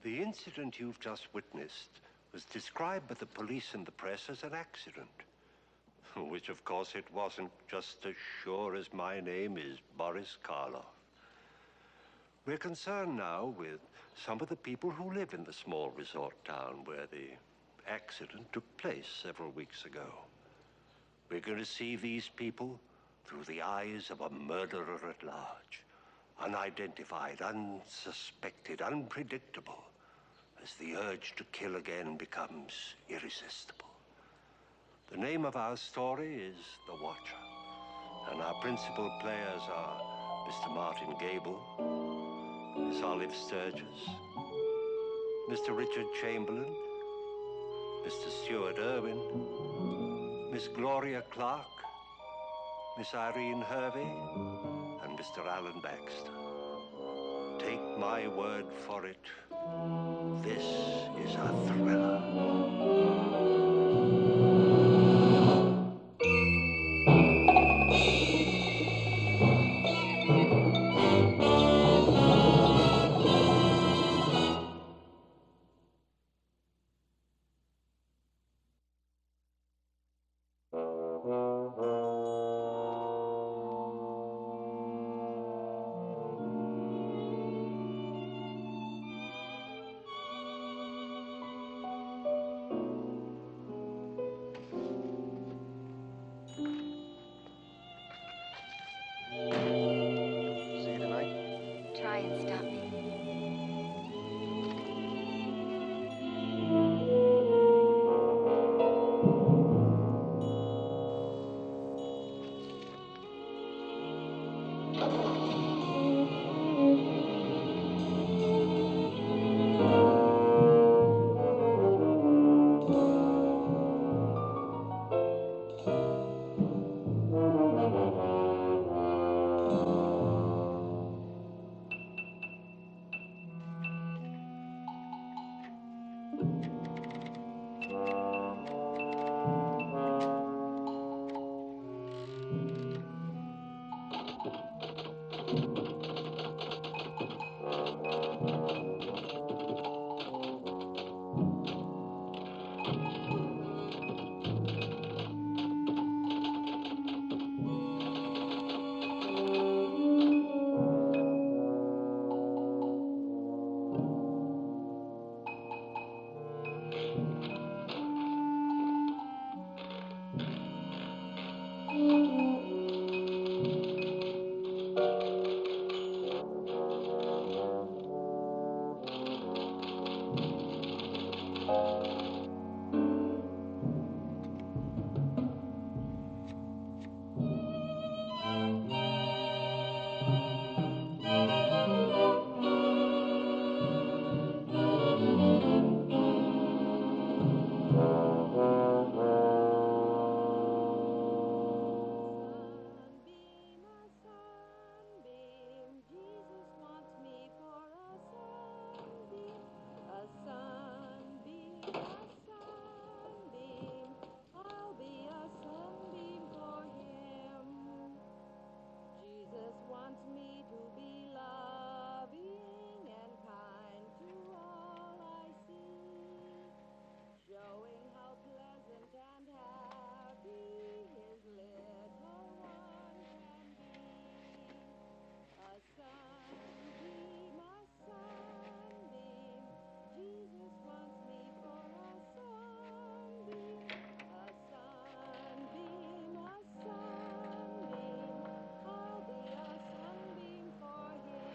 The incident you've just witnessed was described by the police and the press as an accident. Which, of course, it wasn't, just as sure as my name is Boris Karloff. We're concerned now with some of the people who live in the small resort town where the accident took place several weeks ago. We're going to see these people through the eyes of a murderer at large, unidentified, unsuspected, unpredictable, as the urge to kill again becomes irresistible. The name of our story is The Watcher, and our principal players are Mr. Martin Gable, Miss Olive Sturgis, Mr. Richard Chamberlain, Mr. Stuart Irwin, Miss Gloria Clark, Miss Irene Hervey, and Mr. Alan Baxter. Take my word for it, this is a thriller.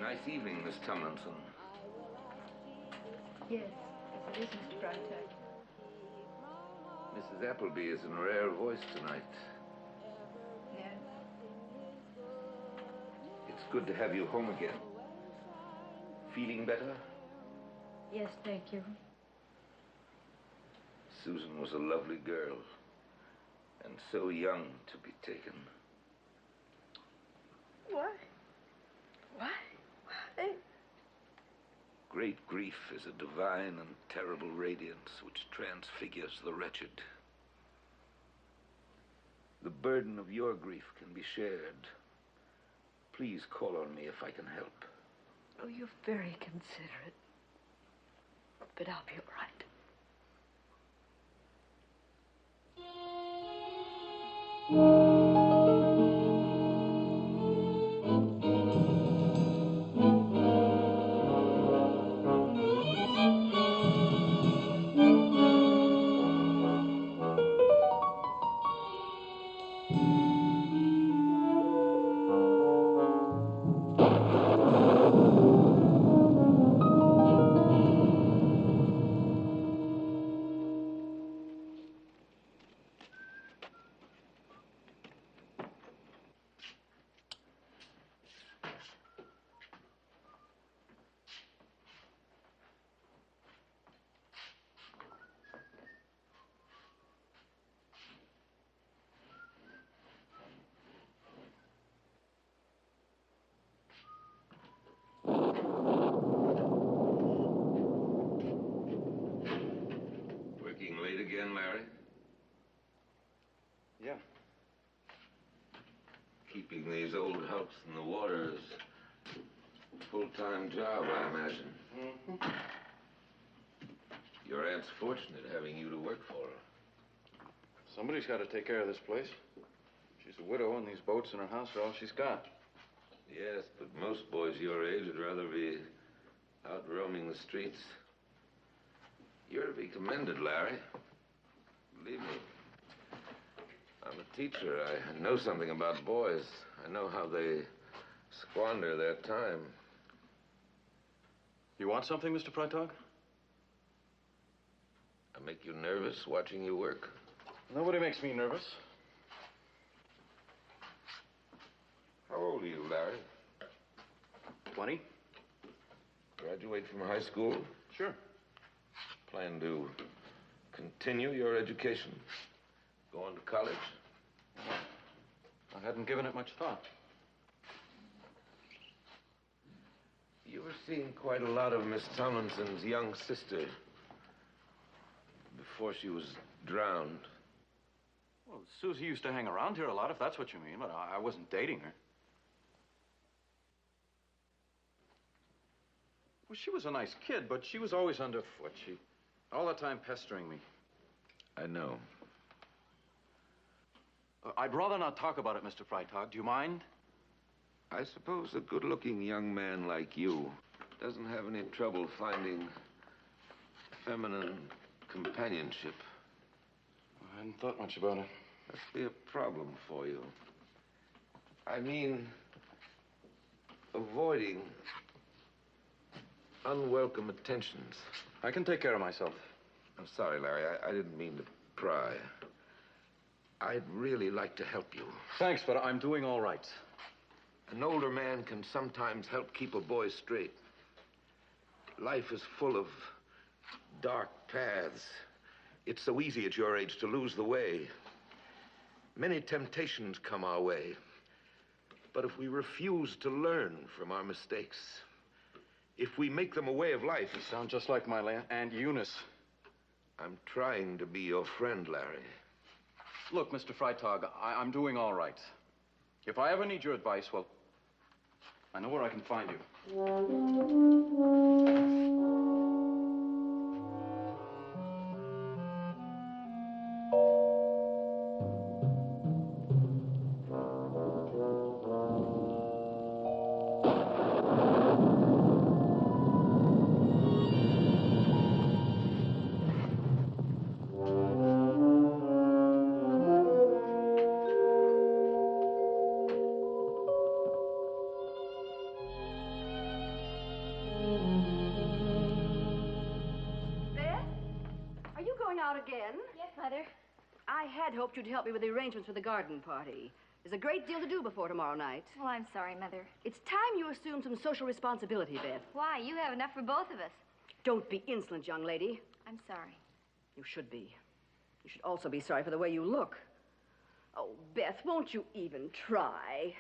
Nice evening, Miss Tomlinson. Yes, it is, Mr. Bronte. Mrs. Appleby is in rare voice tonight. Yes. It's good to have you home again. Feeling better? Yes, thank you. Susan was a lovely girl, and so young to be taken. Why? Why? Why? Great grief is a divine and terrible radiance which transfigures the wretched. The burden of your grief can be shared. Please call on me if I can help. Oh, you're very considerate. But I'll be all right. Working late again, Larry? Yeah. Keeping these old hulks in the water is a full-time job, I imagine. Mm-hmm. Your aunt's fortunate having you to work for her. Somebody's got to take care of this place. She's a widow, and these boats in her house are all she's got. Yes, but most boys your age would rather be out roaming the streets. You're to be commended, Larry. Believe me. I'm a teacher. I know something about boys. I know how they squander their time. You want something, Mr. Freitag? I make you nervous watching you work. Nobody makes me nervous. How old are you, Larry? 20? Graduate from high school? Sure. Plan to continue your education? Go on to college? I hadn't given it much thought. You were seeing quite a lot of Miss Tomlinson's young sister before she was drowned. Well, Susie used to hang around here a lot, if that's what you mean, but I wasn't dating her. Well, she was a nice kid, but she was always underfoot. She all the time pestering me. I know. I'd rather not talk about it, Mr. Freitag. Do you mind? I suppose a good-looking young man like you doesn't have any trouble finding feminine companionship. I hadn't thought much about it. Must be a problem for you. I mean, avoiding unwelcome attentions. I can take care of myself. I'm sorry, Larry. I didn't mean to pry. I'd really like to help you. Thanks, but I'm doing all right. An older man can sometimes help keep a boy straight. Life is full of dark paths. It's so easy at your age to lose the way. Many temptations come our way. But if we refuse to learn from our mistakes, if we make them a way of life... You sound just like my Aunt Eunice. I'm trying to be your friend, Larry. Look, Mr. Freitag, I'm doing all right. If I ever need your advice, well, I know where I can find you. Again? Yes, Mother. I had hoped you'd help me with the arrangements for the garden party. There's a great deal to do before tomorrow night. Well, I'm sorry, Mother. It's time you assumed some social responsibility, Beth. Why? You have enough for both of us. Don't be insolent, young lady. I'm sorry. You should be. You should also be sorry for the way you look. Oh, Beth, won't you even try?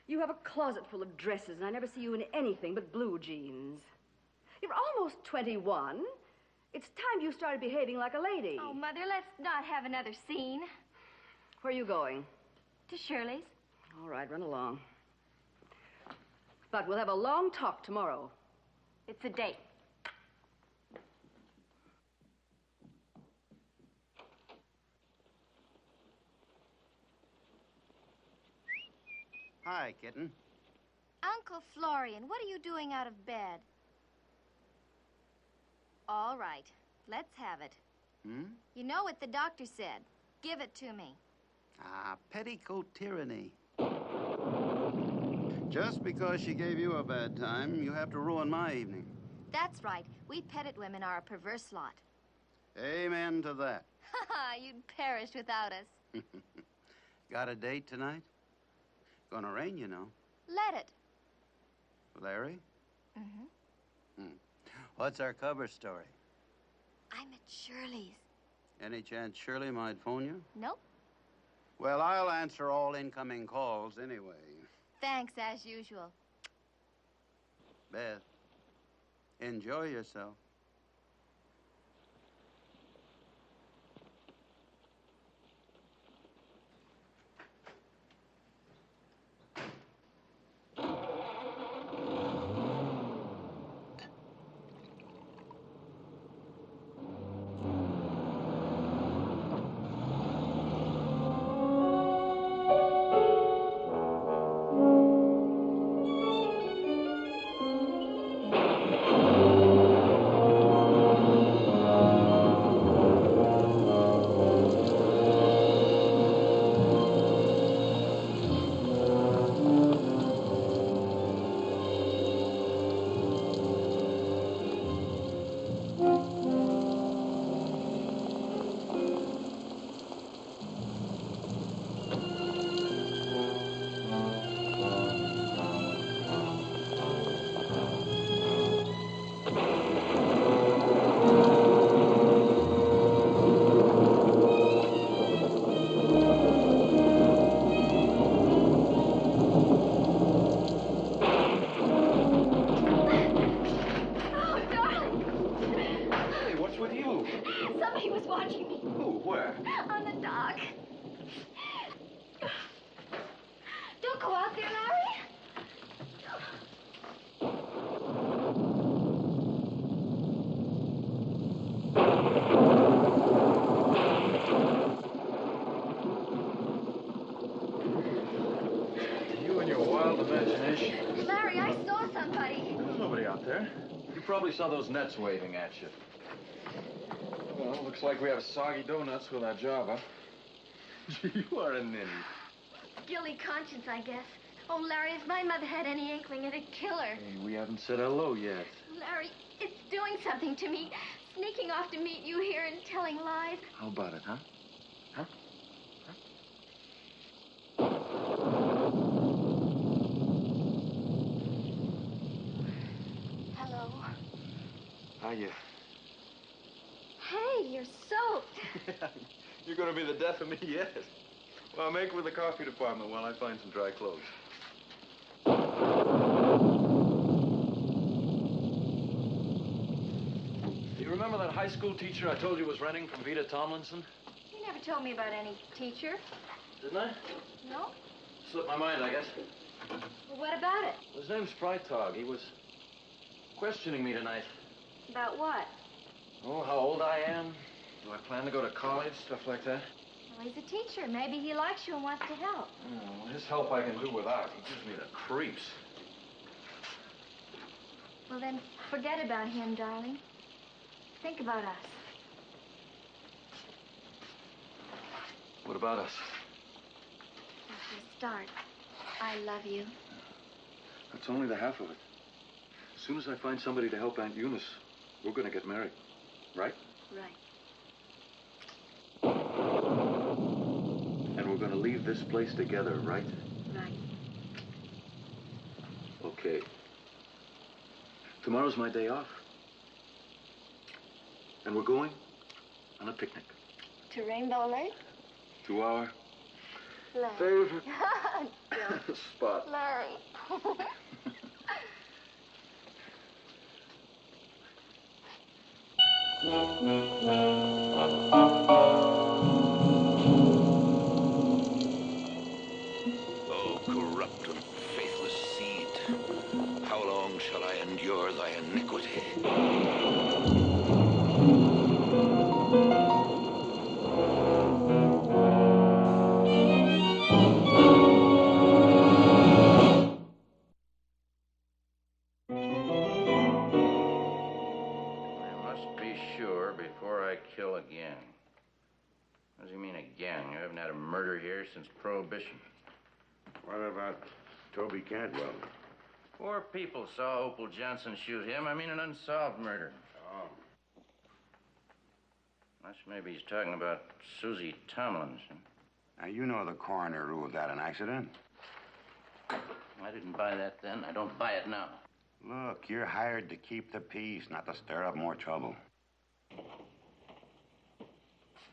You have a closet full of dresses, and I never see you in anything but blue jeans. You're almost 21. It's time you started behaving like a lady. Oh, Mother, let's not have another scene. Where are you going? To Shirley's. All right, run along. But we'll have a long talk tomorrow. It's a date. Hi, kitten. Uncle Florian, what are you doing out of bed? All right, let's have it. Hmm? You know what the doctor said. Give it to me. Ah, petticoat tyranny. Just because she gave you a bad time, you have to ruin my evening. That's right. We petted women are a perverse lot. Amen to that. You'd perish without us. Got a date tonight? Gonna rain, you know. Let it. Larry? Mm-hmm. What's our cover story? I'm at Shirley's. Any chance Shirley might phone you? Nope. Well, I'll answer all incoming calls anyway. Thanks, as usual. Beth, enjoy yourself. Somebody was watching me. Who? Where? On the dock. Don't go out there, Larry. You and your wild imagination. Larry, I saw somebody. There was nobody out there. You probably saw those nets waving at you. Well, looks like we have soggy donuts with our job, huh? You are a ninny. Guilty conscience, I guess. Oh, Larry, if my mother had any inkling, it'd kill her. Hey, we haven't said hello yet. Larry, it's doing something to me. Sneaking off to meet you here and telling lies. How about it, huh? Huh? Hello. Hiya. Hey, you're soaked. You're gonna be the death of me yet. Well, make with the coffee department while I find some dry clothes. Do you remember that high school teacher I told you was renting from Vita Tomlinson? You never told me about any teacher. Didn't I? No? Slipped my mind, I guess. Well, what about it? His name's Freitag. He was questioning me tonight. About what? Oh, how old I am. Do I plan to go to college? Stuff like that. Well, he's a teacher. Maybe he likes you and wants to help. Oh, his help I can do without. He gives me the creeps. Well, then, forget about him, darling. Think about us. What about us? Well, for a start, I love you. That's only the half of it. As soon as I find somebody to help Aunt Eunice, we're going to get married. Right? Right. And we're going to leave this place together, right? Right. Okay. Tomorrow's my day off. And we're going on a picnic. To Rainbow Lake? To our Larry. favorite Don't. spot. Larry. Oh, corrupt and faithless seed, how long shall I endure thy iniquity? murder here since Prohibition. What about Toby Cantwell? Four people saw Opal Johnson shoot him. I mean, an unsolved murder. Oh. Unless maybe he's talking about Susie Tomlinson. Now, you know the coroner ruled that an accident. I didn't buy that then. I don't buy it now. Look, you're hired to keep the peace, not to stir up more trouble.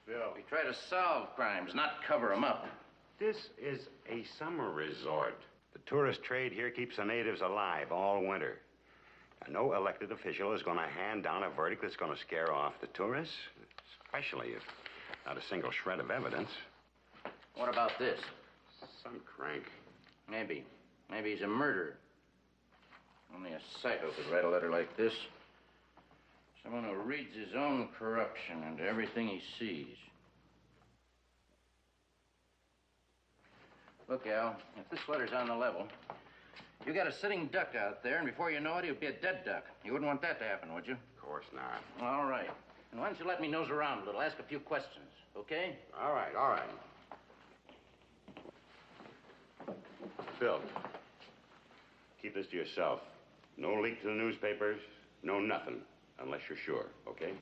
Bill. We try to solve crimes, not cover them up. This is a summer resort. The tourist trade here keeps the natives alive all winter. And no elected official is going to hand down a verdict that's going to scare off the tourists, especially if not a single shred of evidence. What about this? Some crank. Maybe. Maybe he's a murderer. Only a psycho could write a letter like this. Someone who reads his own corruption into everything he sees. Look, Al, if this letter's on the level, you got a sitting duck out there, and before you know it, he'll be a dead duck. You wouldn't want that to happen, would you? Of course not. All right. And why don't you let me nose around a little, ask a few questions, okay? All right, all right. Phil, keep this to yourself. No leak to the newspapers, no nothing, unless you're sure, okay?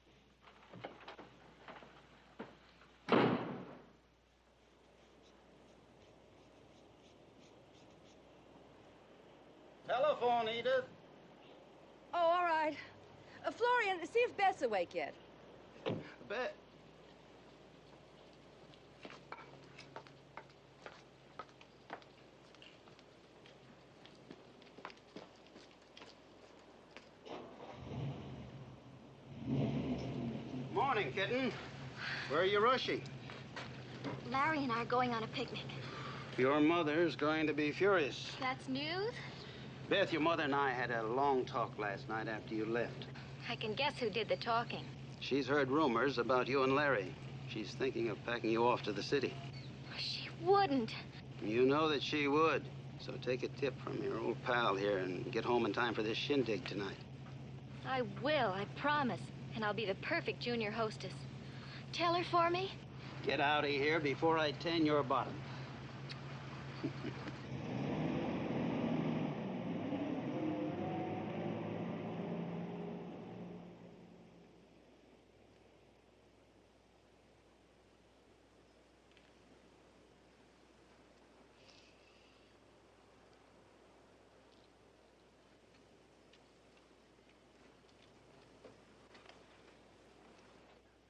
Telephone, Edith. Oh, all right. Florian, see if Beth's awake yet. Beth. Morning, kitten. Where are you rushing? Larry and I are going on a picnic. Your mother's going to be furious. That's news? Beth, your mother and I had a long talk last night after you left. I can guess who did the talking. She's heard rumors about you and Larry. She's thinking of packing you off to the city. She wouldn't. You know that she would. So take a tip from your old pal here and get home in time for this shindig tonight. I will, I promise. And I'll be the perfect junior hostess. Tell her for me. Get out of here before I tan your bottom.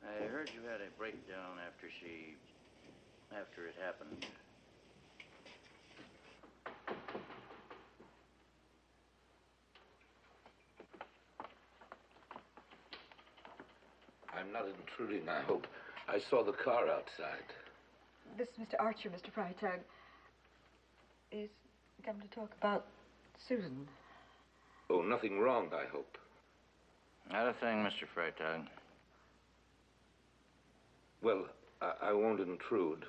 I heard you had a breakdown after it happened. I'm not intruding, I hope. I saw the car outside. This is Mr. Archer, Mr. Freitag. He's come to talk about Susan. Oh, nothing wrong, I hope. Not a thing, Mr. Freitag. Well, I won't intrude.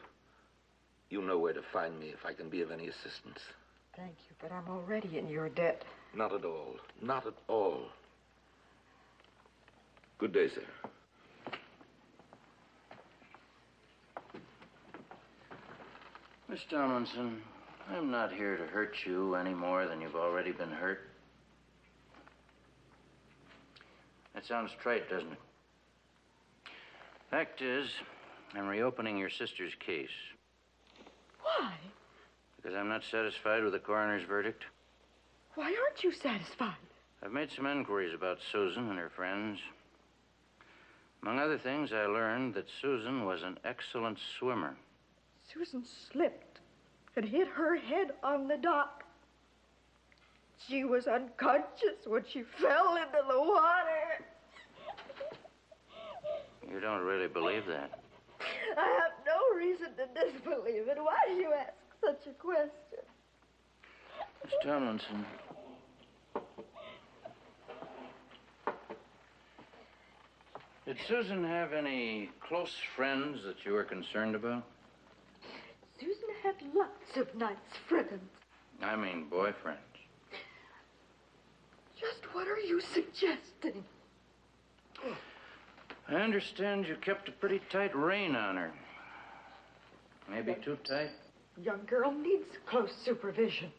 You know where to find me if I can be of any assistance. Thank you, but I'm already in your debt. Not at all. Not at all. Good day, sir. Miss Tomlinson, I'm not here to hurt you any more than you've already been hurt. That sounds trite, doesn't it? Fact is, I'm reopening your sister's case. Why? Because I'm not satisfied with the coroner's verdict. Why aren't you satisfied? I've made some inquiries about Susan and her friends. Among other things, I learned that Susan was an excellent swimmer. Susan slipped and hit her head on the dock. She was unconscious when she fell into the water. You don't really believe that? I have no reason to disbelieve it. Why do you ask such a question? Miss Tomlinson. Did Susan have any close friends that you were concerned about? Susan had lots of nice friends. I mean boyfriends. Just what are you suggesting? I understand you kept a pretty tight rein on her. Maybe too tight? Young girl needs close supervision.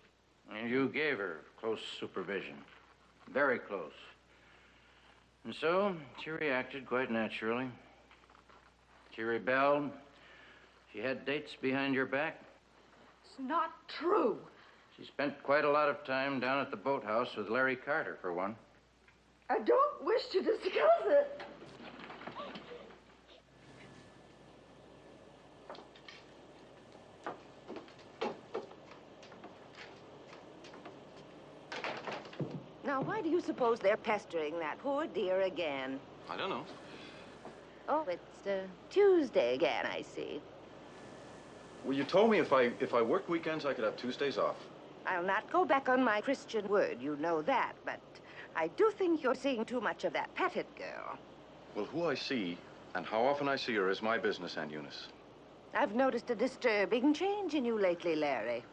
And you gave her close supervision. Very close. And so, she reacted quite naturally. She rebelled. She had dates behind your back. It's not true. She spent quite a lot of time down at the boathouse with Larry Carter, for one. I don't wish to discuss it. Now, why do you suppose they're pestering that poor dear again? I don't know. Oh, it's Tuesday again, I see. Well, you told me if I worked weekends, I could have Tuesdays off. I'll not go back on my Christian word, you know that, but I do think you're seeing too much of that Pettit girl. Well, who I see and how often I see her is my business, Aunt Eunice. I've noticed a disturbing change in you lately, Larry.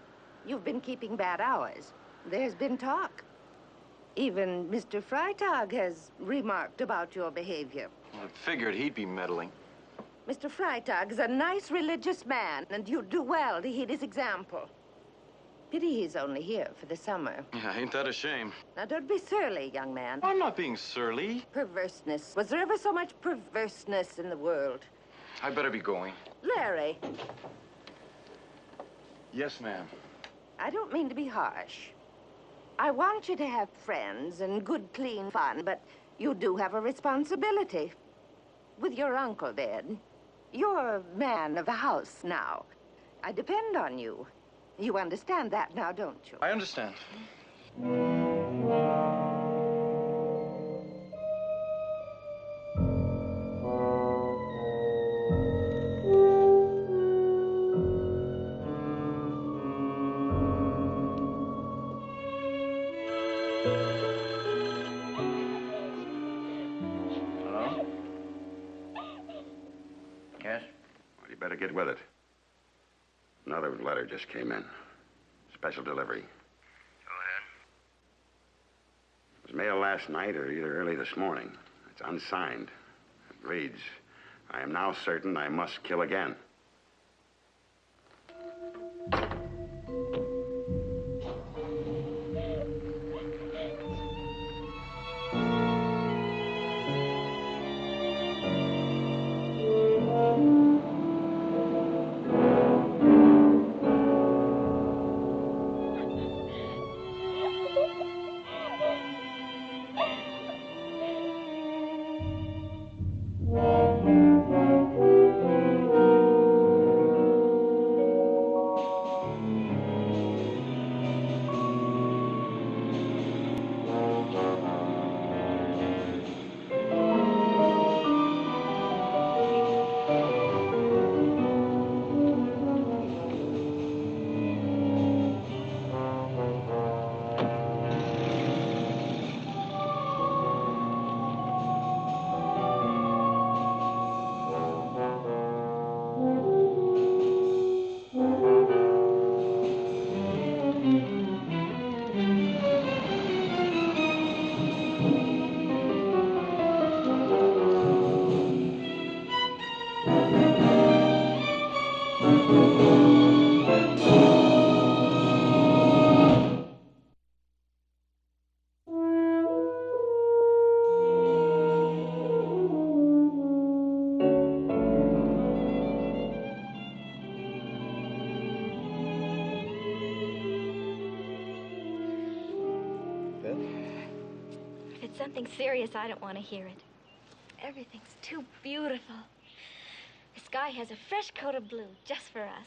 You've been keeping bad hours. There's been talk. Even Mr. Freitag has remarked about your behavior. I figured he'd be meddling. Mr. Freitag is a nice religious man, and you'd do well to heed his example. Pity he's only here for the summer. Yeah, ain't that a shame? Now, don't be surly, young man. I'm not being surly. Perverseness. Was there ever so much perverseness in the world? I better be going. Larry, Yes, ma'am. I don't mean to be harsh. I want you to have friends and good, clean fun, but you do have a responsibility. With your uncle dead, you're man of the house now. I depend on you. You understand that now, don't you? I understand. Hello? Yes? Well, you better get with it. Another letter just came in. Special delivery. Go ahead. It was mailed last night or either early this morning. It's unsigned. It reads, I am now certain I must kill again. If it's something serious, I don't want to hear it. Everything's too beautiful. The sky has a fresh coat of blue just for us.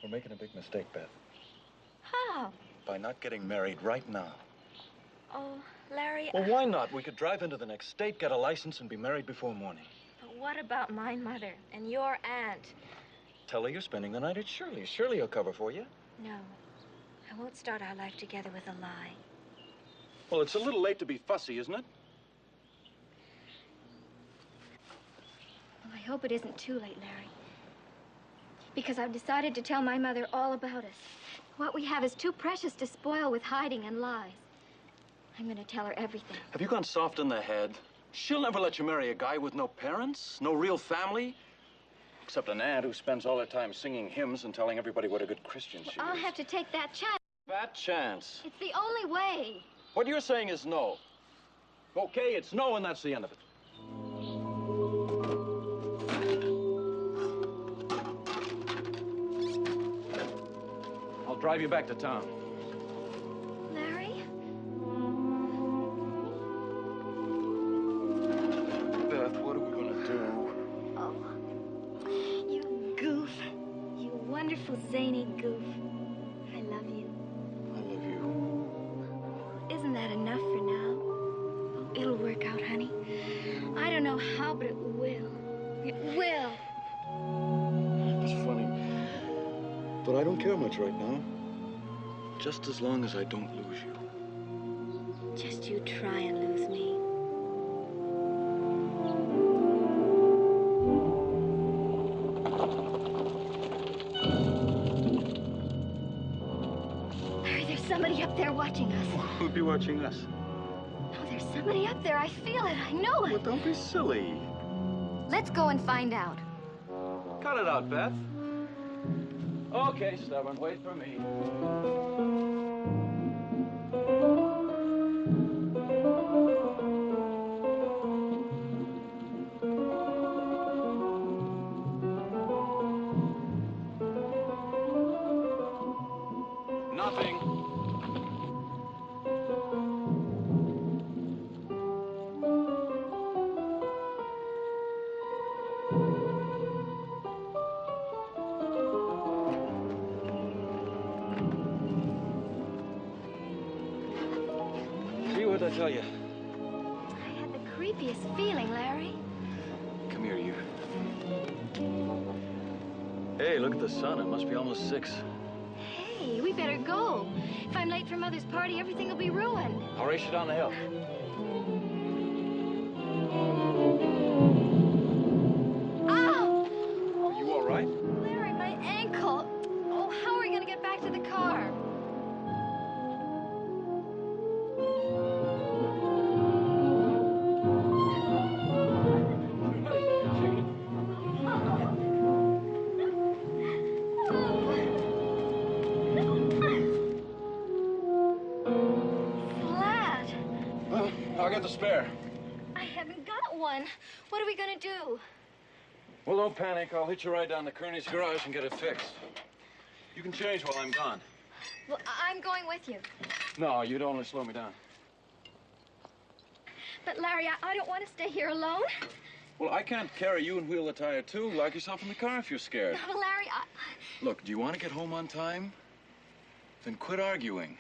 We're making a big mistake, Beth. How? By not getting married right now. Oh, Larry. Well, why not? We could drive into the next state, get a license, and be married before morning. But what about my mother and your aunt? Tell her you're spending the night at Shirley's. Shirley will cover for you. No. I won't start our life together with a lie. Well, it's a little late to be fussy, isn't it? Well, I hope it isn't too late, Larry. Because I've decided to tell my mother all about us. What we have is too precious to spoil with hiding and lies. I'm going to tell her everything. Have you gone soft in the head? She'll never let you marry a guy with no parents, no real family. Except an aunt who spends all her time singing hymns and telling everybody what a good Christian she I'll is. have to take that chance. That chance. It's the only way. What you're saying is no. Okay, it's no, and that's the end of it. I'll drive you back to town. Larry? Beth, what are we gonna do? Oh, you goof. You wonderful, zany goof. I love you. I love you. Isn't that enough for now? Oh, it'll work out, honey. I don't know how, but it will. It will. It's funny, but I don't care much right now. Just as long as I don't lose you. Just you try and lose me. Larry, there's somebody up there watching us. Who'd be watching us? No, there's somebody up there. I feel it. I know it. Well, don't be silly. Let's go and find out. Cut it out, Beth. Okay, stubborn. Wait for me. Nothing. See what I tell you. I had the creepiest feeling, Larry. Come here, you. Hey, look at the sun. It must be almost 6. Hey, we better go. If I'm late for Mother's party, everything will be ruined. I'll race you down the hill. Ow! Are you all right? Larry, my ankle. Oh, how are we going to get back to the car? Flat. Well, I'll get the spare. I haven't got one. What are we going to do? Well, don't panic. I'll hitch you right down to Kearney's garage and get it fixed. You can change while I'm gone. Well, I'm going with you. No, you'd only slow me down. But, Larry, I don't want to stay here alone. Well, I can't carry you and wheel the tire, too. Lock yourself in the car if you're scared. No, Larry, Look, do you want to get home on time? Then quit arguing.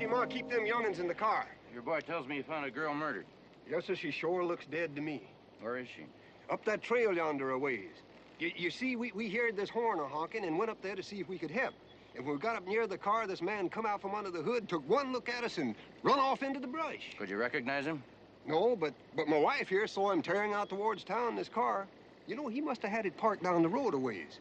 Ma keep them young'uns in the car. Your boy tells me he found a girl murdered. Yes, sir, she sure looks dead to me. Where is she? Up that trail yonder a ways. You see, we heard this horn a-honking and went up there to see if we could help. And when we got up near the car, this man come out from under the hood, took one look at us, and run off into the brush. Could you recognize him? No, but my wife here saw him tearing out towards town in his car. You know, he must have had it parked down the road a ways.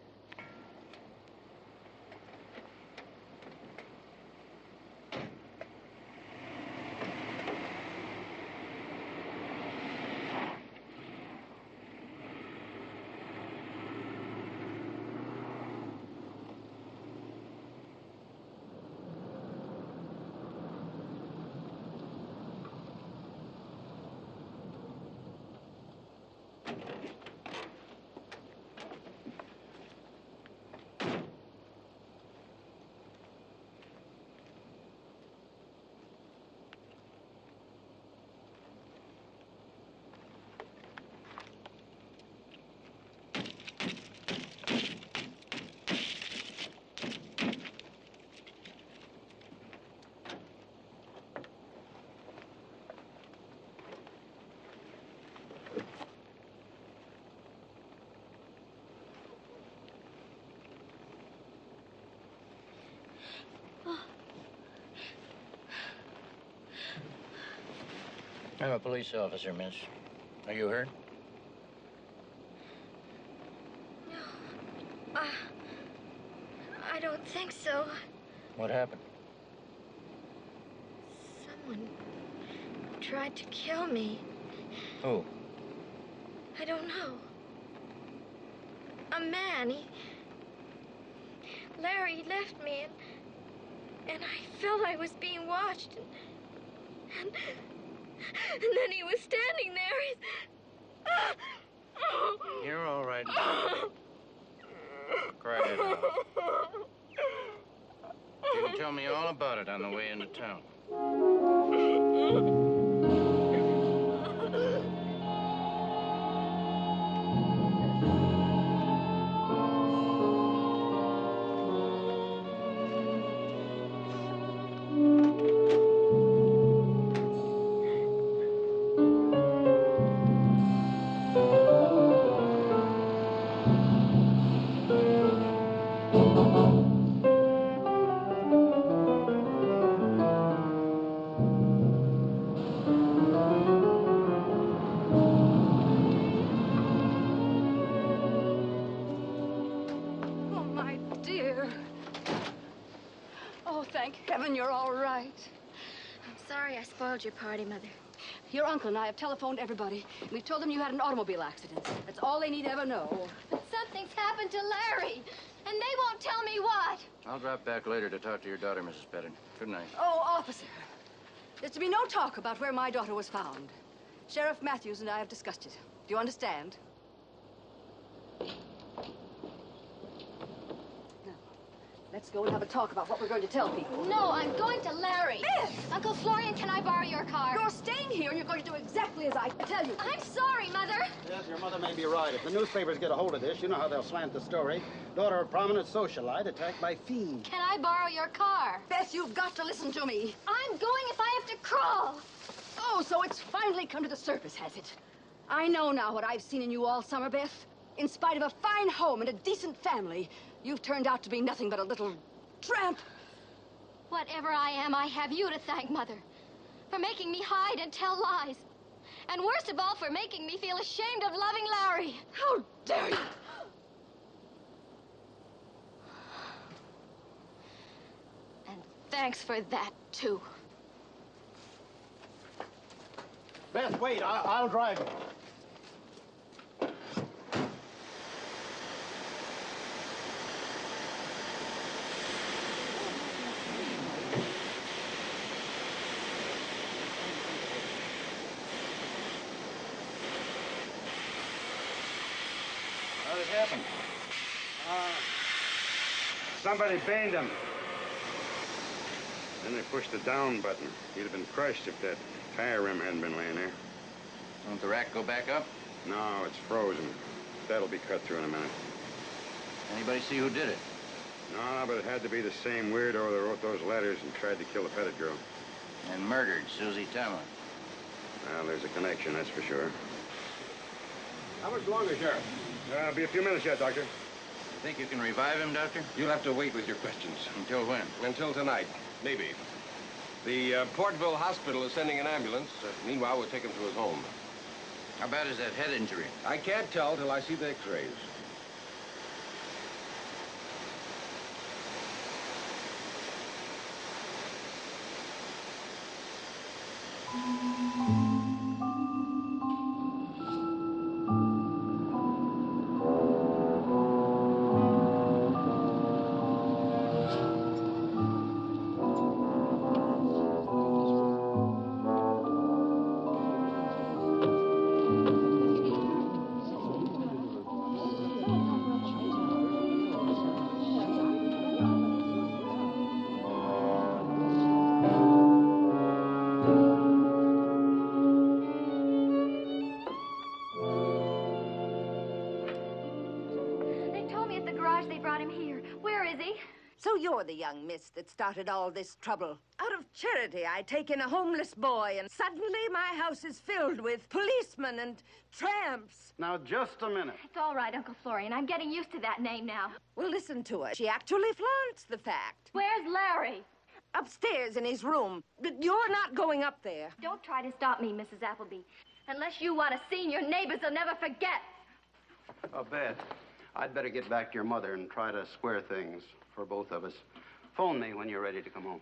I'm a police officer, miss. Are you hurt? No. I don't think so. What happened? Someone tried to kill me. Who? I don't know. A man. Larry left me, and I felt I was being watched, and then he was standing there. You're all right. Cry it out. You can tell me all about it on the way into town. You're all right. I'm sorry I spoiled your party, Mother. Your uncle and I have telephoned everybody. We've told them you had an automobile accident. That's all they need to ever know. But something's happened to Larry, and they won't tell me what. I'll drop back later to talk to your daughter, Mrs. Pettit. Good night. Oh, officer. There's to be no talk about where my daughter was found. Sheriff Matthews and I have discussed it. Do you understand? Let's go and have a talk about what we're going to tell people. No, I'm going to Larry. Miss! Uncle Florian, can I borrow your car? You're staying here, and you're going to do exactly as I tell you. I'm sorry, Mother. Yes, your mother may be right. If the newspapers get a hold of this, you know how they'll slant the story. Daughter of prominent socialite attacked by fiend. Can I borrow your car? Beth, you've got to listen to me. I'm going if I have to crawl. Oh, so it's finally come to the surface, has it? I know now what I've seen in you all summer, Beth. In spite of a fine home and a decent family, you've turned out to be nothing but a little tramp. Whatever I am, I have you to thank, Mother, for making me hide and tell lies. And worst of all, for making me feel ashamed of loving Larry. How dare you! And thanks for that, too. Beth, wait. I'll drive you. How did it happen? Somebody banged him. Then they pushed the down button. He'd have been crushed if that tire rim hadn't been laying there. Won't the rack go back up? No, it's frozen. That'll be cut through in a minute. Anybody see who did it? No, but it had to be the same weirdo that wrote those letters and tried to kill the Pettit girl. And murdered Susie Tamlin. Well, there's a connection, that's for sure. How much longer, Sheriff? It'll be a few minutes yet, Doctor. You think you can revive him, Doctor? You'll have to wait with your questions. Until when? Until tonight, maybe. The Portville Hospital is sending an ambulance. Meanwhile, we'll take him to his home. How bad is that head injury? I can't tell till I see the x-rays. They brought him here. Where is he? So you're the young miss that started all this trouble. Out of charity, I take in a homeless boy, and suddenly my house is filled with policemen and tramps. Now, just a minute. It's all right, Uncle Florian. I'm getting used to that name now. Well, listen to her. She actually flaunts the fact. Where's Larry? Upstairs in his room. But you're not going up there. Don't try to stop me, Mrs. Appleby. Unless you want a scene your neighbors will never forget. Oh, Beth, I'd better get back to your mother and try to square things for both of us. Phone me when you're ready to come home.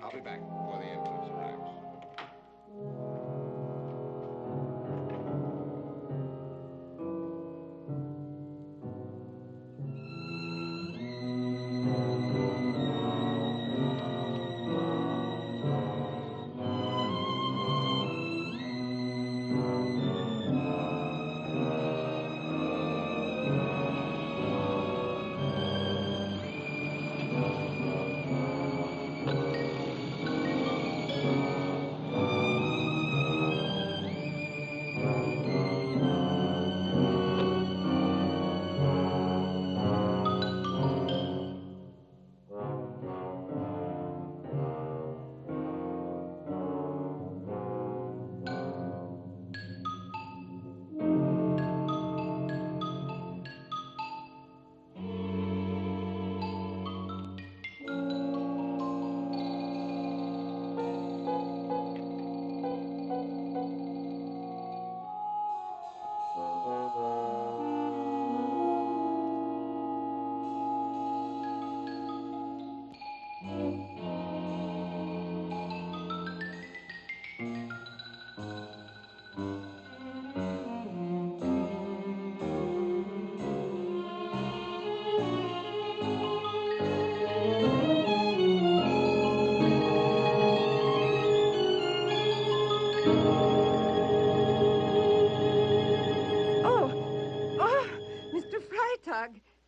I'll be back before the ambulance arrives.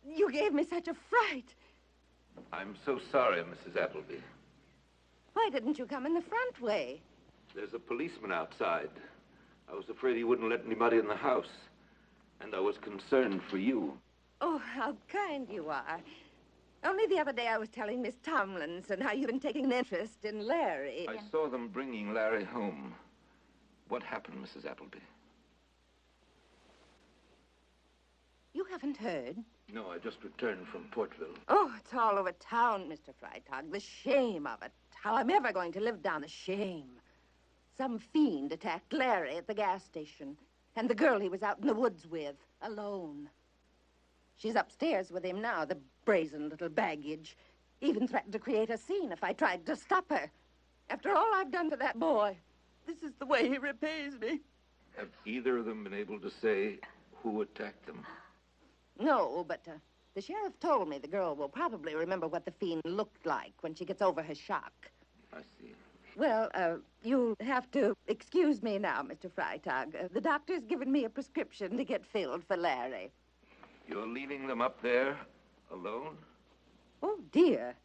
You gave me such a fright. I'm so sorry, Mrs. Appleby. Why didn't you come in the front way? There's a policeman outside. I was afraid he wouldn't let anybody in the house. And I was concerned for you. Oh, how kind you are. Only the other day I was telling Miss Tomlinson how you've been taking an interest in Larry. I saw them bringing Larry home. What happened, Mrs. Appleby? You haven't heard? No, I just returned from Portville. Oh, it's all over town, Mr. Freitag. The shame of it. How I'm ever going to live down the shame. Some fiend attacked Larry at the gas station. And the girl he was out in the woods with, alone. She's upstairs with him now, the brazen little baggage. Even threatened to create a scene if I tried to stop her. After all I've done to that boy, this is the way he repays me. Have either of them been able to say who attacked them? No, but the sheriff told me the girl will probably remember what the fiend looked like when she gets over her shock. I see. Well, you'll have to excuse me now, Mr. Freitag. The doctor's given me a prescription to get filled for Larry. You're leaving them up there alone? Oh, dear.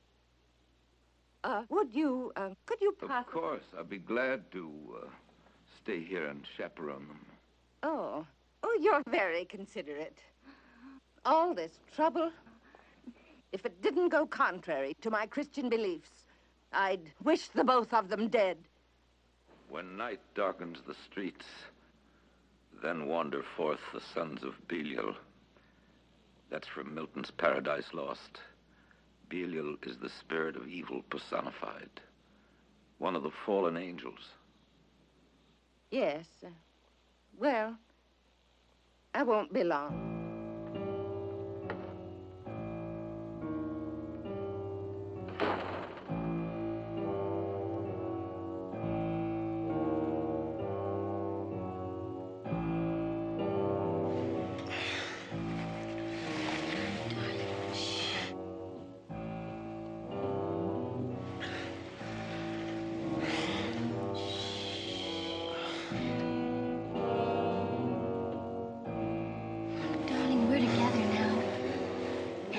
Could you possibly... Of course. I'd be glad to stay here and chaperone them. Oh, you're very considerate. All this trouble, if it didn't go contrary to my Christian beliefs, I'd wish the both of them dead. When night darkens the streets, then wander forth the sons of Belial. That's from Milton's Paradise Lost. Belial is the spirit of evil personified. One of the fallen angels. Yes. Well, I won't be long.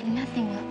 Nothing will